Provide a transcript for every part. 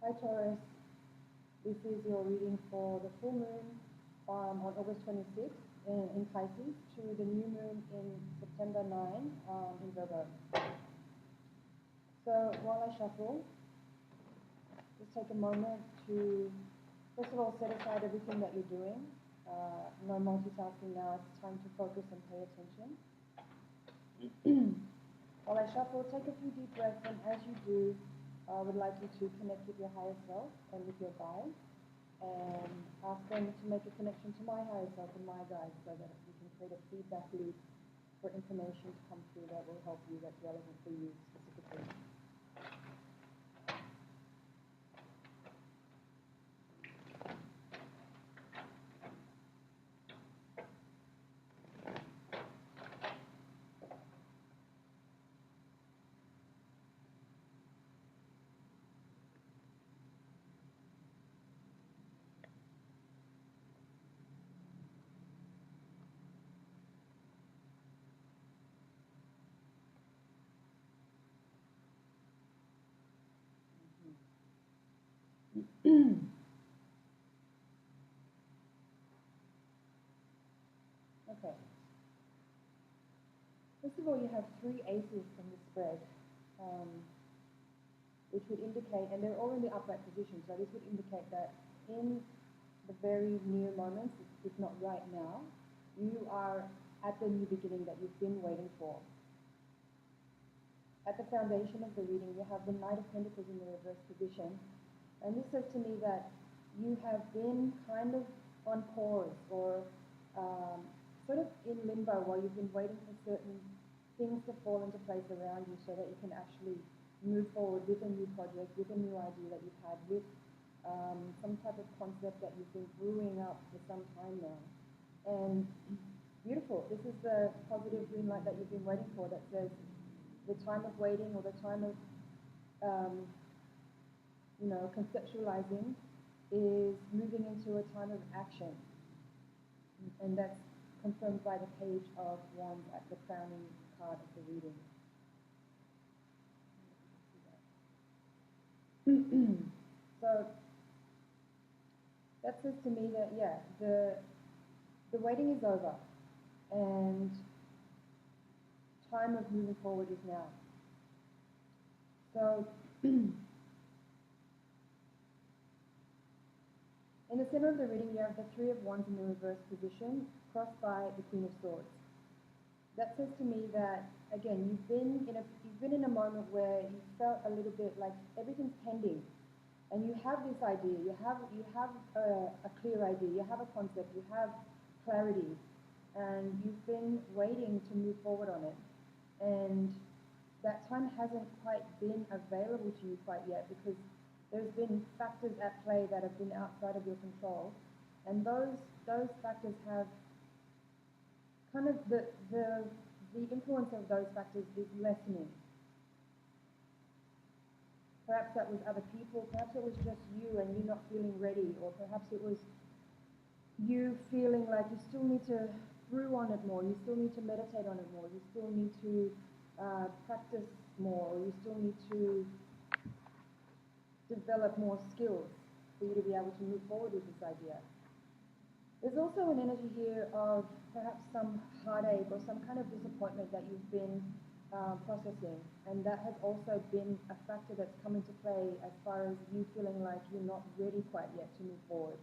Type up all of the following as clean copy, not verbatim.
Hi Taurus, this is your reading for the full moon on August 26th in Pisces to the new moon in September 9 in Virgo. So while I shuffle, just take a moment to, first of all, set aside everything that you're doing. No multitasking now, it's time to focus and pay attention. While I shuffle, take a few deep breaths, and as you do, I would like you to connect with your higher self and with your guides, and ask them to make a connection to my higher self and my guides so that we can create a feedback loop for information to come through that will help you, that's relevant for you specifically. Okay. First of all, you have 3 aces from the spread, which would indicate, and they're all in the upright position, so this would indicate that in the very near moments, if not right now, you are at the new beginning that you've been waiting for. At the foundation of the reading, you have the Knight of Pentacles in the reverse position, and this says to me that you have been kind of on pause or sort of in limbo while you've been waiting for certain things to fall into place around you so that you can actually move forward with a new project, with a new idea that you've had, with some type of concept that you've been brewing up for some time now. And beautiful. This is the positive green light that you've been waiting for that says the time of waiting or the time of, conceptualizing is moving into a time of action. And that's confirmed by the Page of Wands at the crowning card of the reading. So that says to me that, yeah, the waiting is over and time of moving forward is now. So in the center of the reading, you have the 3 of Wands in the reverse position, crossed by the Queen of Swords. That says to me that, again, you've been in a moment where you felt a little bit like everything's pending, and you have this idea, you have a clear idea, you have a concept, you have clarity, and you've been waiting to move forward on it, and that time hasn't quite been available to you quite yet because there's been factors at play that have been outside of your control, and those factors have kind of the influence of those factors is lessening. Perhaps that was other people, perhaps it was just you and you not feeling ready, or perhaps it was you feeling like you still need to brew on it more, you still need to meditate on it more, you still need to practice more, or you still need to develop more skills for you to be able to move forward with this idea. There's also an energy here of perhaps some heartache or some kind of disappointment that you've been processing, and that has also been a factor that's come into play as far as you feeling like you're not ready quite yet to move forward.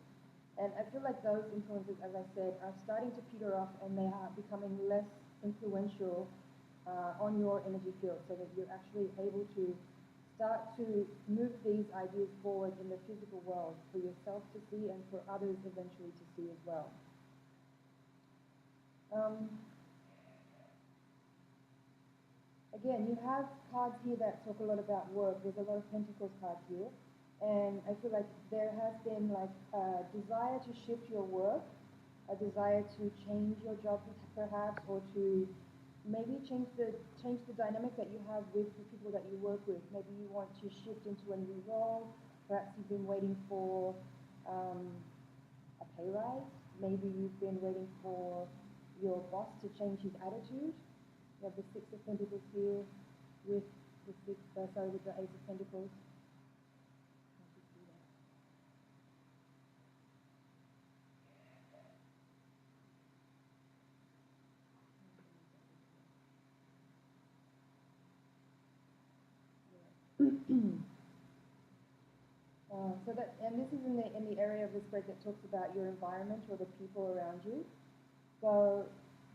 And I feel like those influences, as I said, are starting to peter off and they are becoming less influential on your energy field, so that you're actually able to start to move these ideas forward in the physical world for yourself to see and for others eventually to see as well. Again, you have cards here that talk a lot about work. There's a lot of Pentacles cards here. And I feel like there has been like a desire to shift your work, a desire to change your job perhaps, or to maybe change the dynamic that you have with the people that you work with. Maybe you want to shift into a new role. Perhaps you've been waiting for a pay rise. Maybe you've been waiting for your boss to change his attitude. You have the 6 of Pentacles here with the Ace of Pentacles. And this is in the area of the spread that talks about your environment or the people around you. So,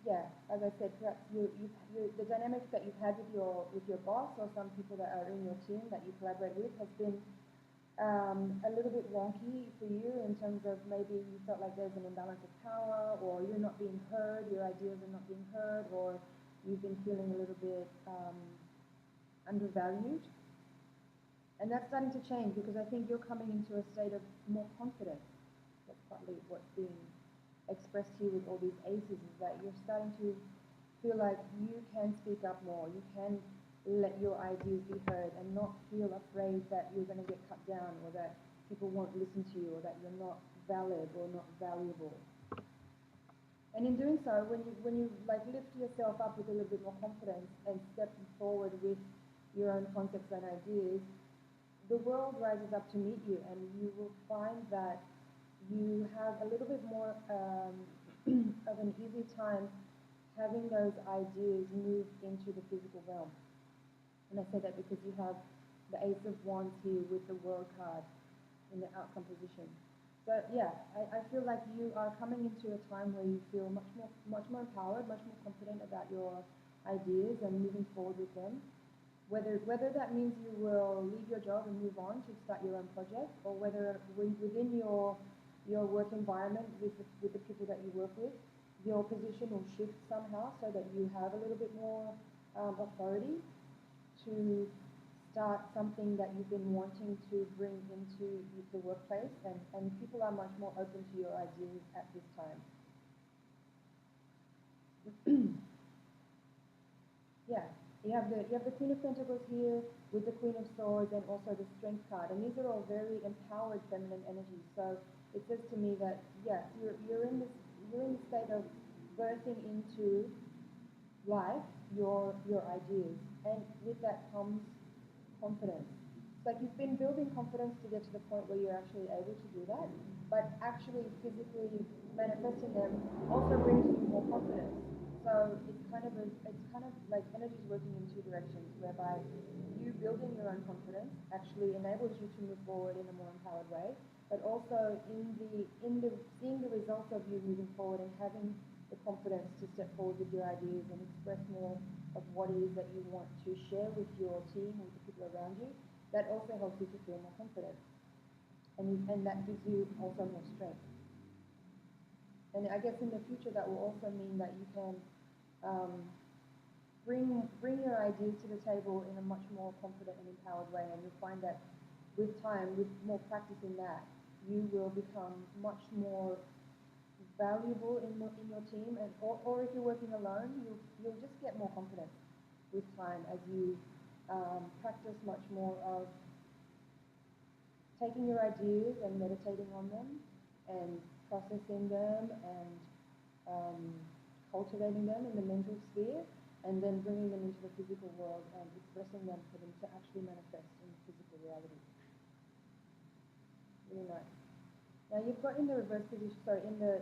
yeah, as I said, perhaps the dynamics that you've had with your boss or some people that are in your team that you collaborate with has been a little bit wonky for you in terms of maybe you felt like there's an imbalance of power, or you're not being heard, your ideas are not being heard, or you've been feeling a little bit undervalued. And that's starting to change because I think you're coming into a state of more confidence. That's partly what's being expressed here with all these aces, is that you're starting to feel like you can speak up more, you can let your ideas be heard and not feel afraid that you're going to get cut down, or that people won't listen to you, or that you're not valid or not valuable. And in doing so, when you like lift yourself up with a little bit more confidence and step forward with your own concepts and ideas, the world rises up to meet you, and you will find that you have a little bit more of an easy time having those ideas move into the physical realm. And I say that because you have the Ace of Wands here with the World card in the outcome position. So yeah, I feel like you are coming into a time where you feel much more empowered, much more confident about your ideas and moving forward with them. Whether that means you will leave your job and move on to start your own project, or whether within your work environment with the people that you work with, your position will shift somehow so that you have a little bit more authority to start something that you've been wanting to bring into the workplace, and people are much more open to your ideas at this time. Yeah. You have the Queen of Pentacles here with the Queen of Swords and also the Strength card, and these are all very empowered feminine energies. So it says to me that yeah, you're in this state of birthing into life your ideas, and with that comes confidence. It's like you've been building confidence to get to the point where you're actually able to do that, but actually physically manifesting them also brings you more confidence. So it's kind of like energies working in two directions, whereby you building your own confidence actually enables you to move forward in a more empowered way, but also in the seeing the results of you moving forward and having the confidence to step forward with your ideas and express more of what it is that you want to share with your team, with the people around you, that also helps you to feel more confident, and that gives you also more strength. And I guess in the future that will also mean that you can bring your ideas to the table in a much more confident and empowered way, and you'll find that with time, with more practice in that, you will become much more valuable in your team, and or if you're working alone, you'll just get more confidence with time as you practice much more of taking your ideas and meditating on them and processing them and cultivating them in the mental sphere, and then bringing them into the physical world and expressing them for them to actually manifest in physical reality. Really nice. Now you've got in the reverse position, sorry, in the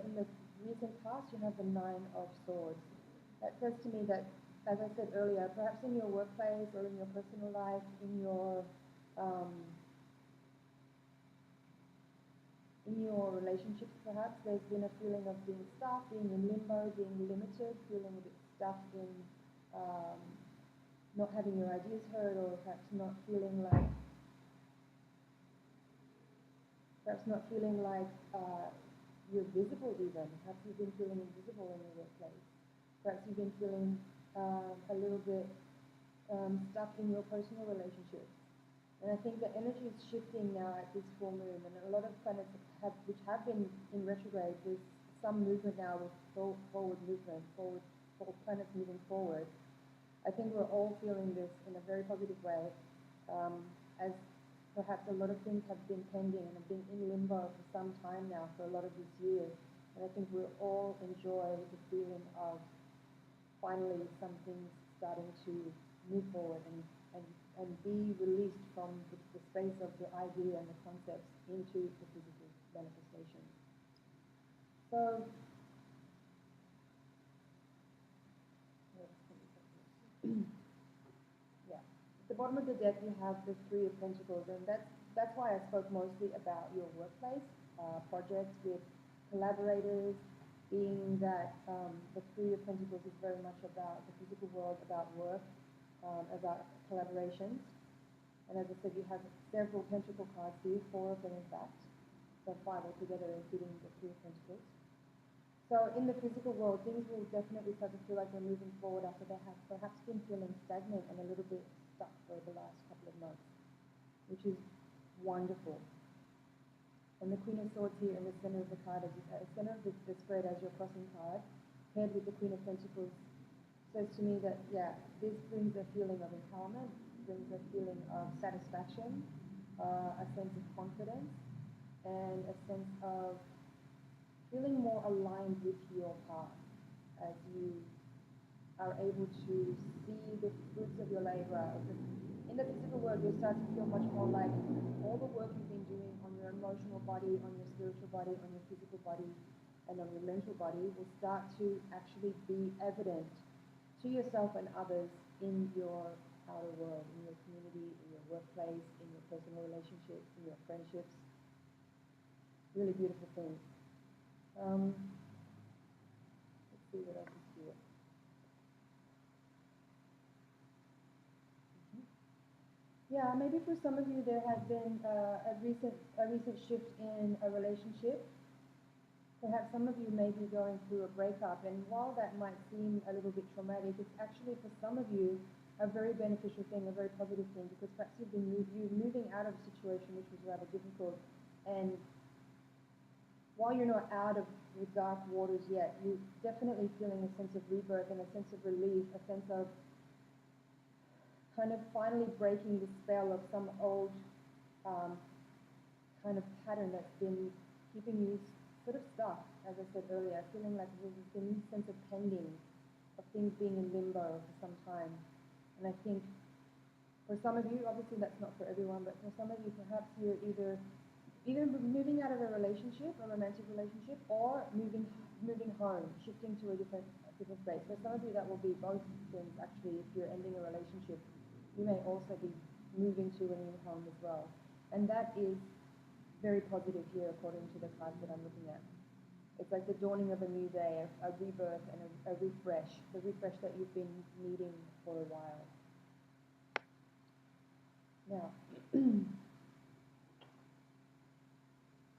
recent past, you have the Nine of Swords. That says to me that, as I said earlier, perhaps in your workplace or in your personal life, in your relationships, perhaps there's been a feeling of being stuck, being in limbo, being limited, feeling a bit stuck in not having your ideas heard, or perhaps not feeling like you're visible even. Perhaps you've been feeling invisible in your workplace. Perhaps you've been feeling a little bit stuck in your personal relationships. And I think the energy is shifting now at this full moon, and a lot of planets which have been in retrograde, there's some movement now with forward movement, for planets moving forward. I think we're all feeling this in a very positive way, as perhaps a lot of things have been pending and have been in limbo for some time now, for a lot of this year. And I think we'll all enjoy the feeling of finally some things starting to move forward and be released from the space of the idea and the concepts into the physical manifestation. So, yeah, the the bottom of the deck you have the Three of Pentacles, and that's why I spoke mostly about your workplace, projects with collaborators, being that the Three of Pentacles is very much about the physical world, about work, about collaborations. And as I said, you have several Pentacle cards here, 4 of them in fact, so 5 altogether, including the Three of Pentacles. So in the physical world, things will definitely start to feel like they're moving forward after they have perhaps been feeling stagnant and a little bit stuck for the last couple of months, which is wonderful. And the Queen of Swords here in the center of the card, center of the spread as your crossing card, paired with the Queen of Pentacles, says to me that, yeah, this brings a feeling of empowerment, brings a feeling of satisfaction, a sense of confidence, and a sense of feeling more aligned with your path as you are able to see the fruits of your labor. In the physical world, you'll start to feel much more like all the work you've been doing on your emotional body, on your spiritual body, on your physical body, and on your mental body will start to actually be evident to yourself and others in your outer world, in your community, in your workplace, in your personal relationships, in your friendships. Really beautiful things. Let's see what else is here. Yeah, maybe for some of you there has been a recent shift in a relationship. Perhaps some of you may be going through a breakup, and while that might seem a little bit traumatic, it's actually for some of you a very beneficial thing, a very positive thing, because perhaps you're moving out of a situation which was rather difficult, and while you're not out of the dark waters yet, you're definitely feeling a sense of rebirth and a sense of relief, a sense of kind of finally breaking the spell of some old kind of pattern that's been keeping you sort of stuck, as I said earlier, feeling like there's been this sense of pending, of things being in limbo for some time. And I think for some of you, obviously that's not for everyone, but for some of you perhaps you're either moving out of a relationship, a romantic relationship, or moving home, shifting to a different space. For some of you that will be both things actually. If you're ending a relationship, you may also be moving to a new home as well. And that is very positive here according to the cards that I'm looking at. It's like the dawning of a new day, a rebirth and a refresh, the refresh that you've been needing for a while. Now,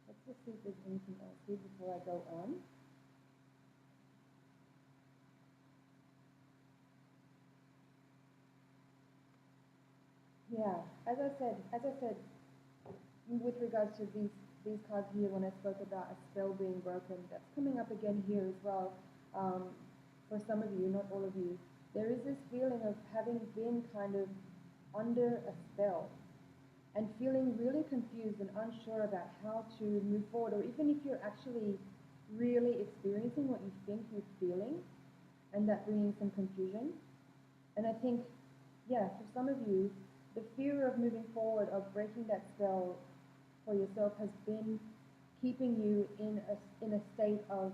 let's just see if there's anything else here before I go on. Yeah, as I said, with regards to these cards here, when I spoke about a spell being broken, that's coming up again here as well. For some of you, not all of you, there is this feeling of having been kind of under a spell and feeling really confused and unsure about how to move forward, or even if you're actually really experiencing what you think you're feeling, and that bringing some confusion. And I think, yeah, for some of you, the fear of moving forward, of breaking that spell for yourself, has been keeping you in a state of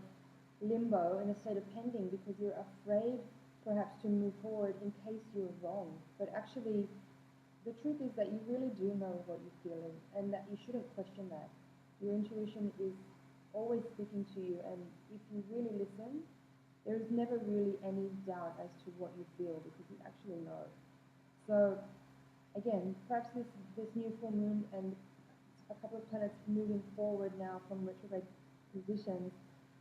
limbo, in a state of pending, because you're afraid perhaps to move forward in case you're wrong. But actually, the truth is that you really do know what you're feeling, and that you shouldn't question that. Your intuition is always speaking to you, and if you really listen, there is never really any doubt as to what you feel, because you actually know. So again, perhaps this new full moon and a couple of planets moving forward now from retrograde positions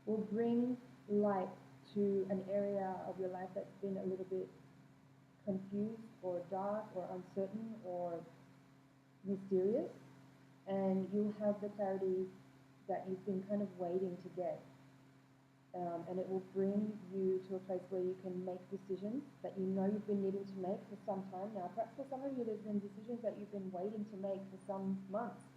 will bring light to an area of your life that's been a little bit confused or dark or uncertain or mysterious, and you'll have the clarity that you've been kind of waiting to get. And it will bring you to a place where you can make decisions that you know you've been needing to make for some time now. Perhaps for some of you, there's been decisions that you've been waiting to make for some months,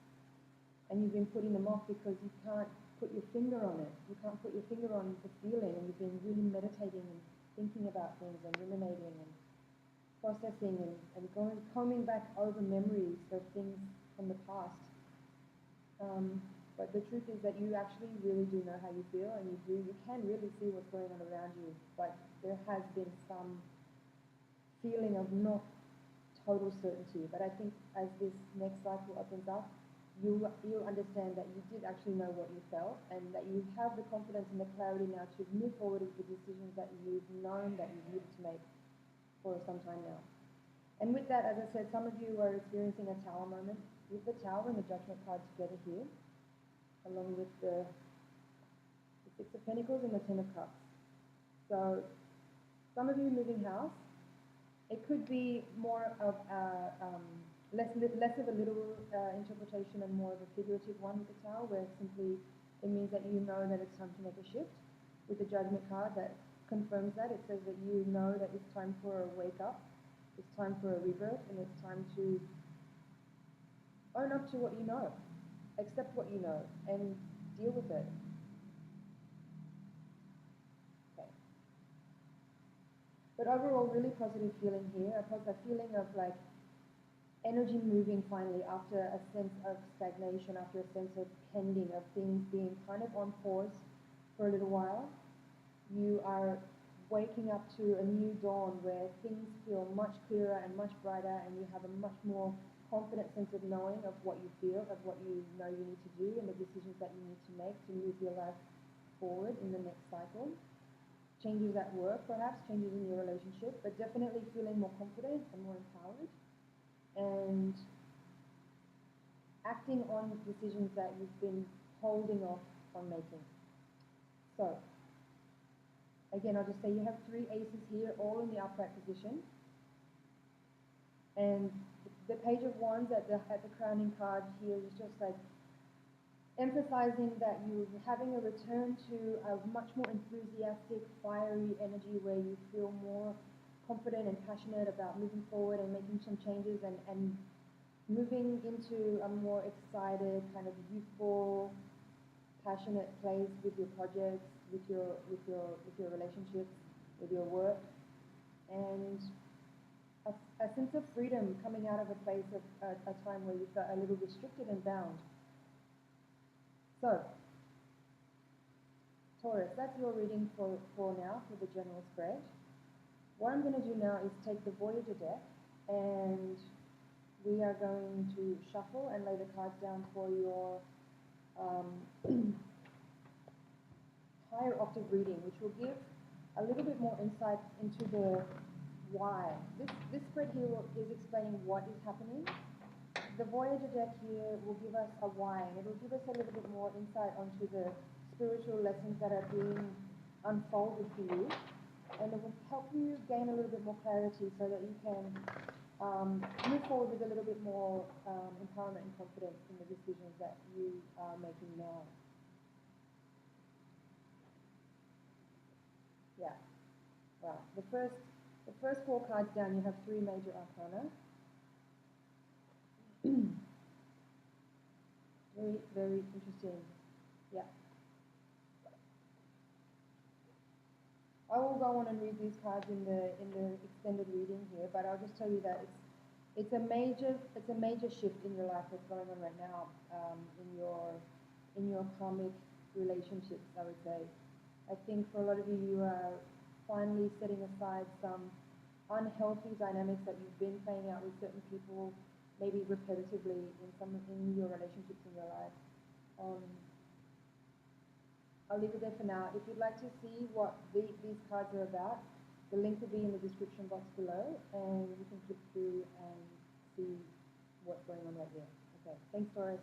and you've been putting them off because you can't put your finger on it. You can't put your finger on the feeling, and you've been really meditating and thinking about things and ruminating and processing and combing back over memories of things from the past. But the truth is that you actually really do know how you feel, and you can really see what's going on around you. But there has been some feeling of not total certainty. But I think as this next cycle opens up, you'll understand that you did actually know what you felt, and that you have the confidence and the clarity now to move forward with the decisions that you've known that you needed to make for some time now. And with that, as I said, some of you are experiencing a tower moment with the tower and the judgment card together here, along with the Six of Pentacles and the Ten of Cups. So some of you moving house, it could be more of a less of a literal interpretation and more of a figurative one with the tower, where simply it means that you know that it's time to make a shift. With the judgment card, that confirms that. It says that you know that it's time for a wake up, it's time for a rebirth, and it's time to own up to what you know, accept what you know, and deal with it. Okay. But overall, really positive feeling here. A feeling of like energy moving finally after a sense of stagnation, after a sense of pending, of things being kind of on pause for a little while. You are waking up to a new dawn where things feel much clearer and much brighter, and you have a much more confident sense of knowing of what you feel, of what you know you need to do, and the decisions that you need to make to move your life forward in the next cycle. Changes at work, perhaps, changes in your relationship, but definitely feeling more confident and more empowered, and acting on decisions that you've been holding off on making. So, again, I'll just say you have 3 aces here, all in the upright position. And the Page of Wands at the crowning card here is just like emphasizing that you're having a return to a much more enthusiastic, fiery energy where you feel more confident and passionate about moving forward and making some changes, and moving into a more excited, kind of youthful, passionate place with your projects, with your relationships, with your work, and a sense of freedom coming out of a place of a time where you felt a little restricted and bound. So, Taurus, that's your reading for now, for the general spread. What I'm going to do now is take the Voyager deck, and we are going to shuffle and lay the cards down for your higher octave reading, which will give a little bit more insight into the why. This spread here is explaining what is happening. The Voyager deck here will give us a why, and it will give us a little bit more insight onto the spiritual lessons that are being unfolded for you, and it will help you gain a little bit more clarity so that you can move forward with a little bit more empowerment and confidence in the decisions that you are making now. Yeah. Wow. The first 4 cards down, you have 3 major arcana. Very, very interesting. Yeah. I will go on and read these cards in the extended reading here, but I'll just tell you that it's a major shift in your life that's going on right now, in your karmic relationships, I would say. I think for a lot of you, you are finally setting aside some unhealthy dynamics that you've been playing out with certain people, maybe repetitively in your relationships in your life. I'll leave it there for now. If you'd like to see what these cards are about, the link will be in the description box below, and you can click through and see what's going on right there. Okay, thanks, Taurus.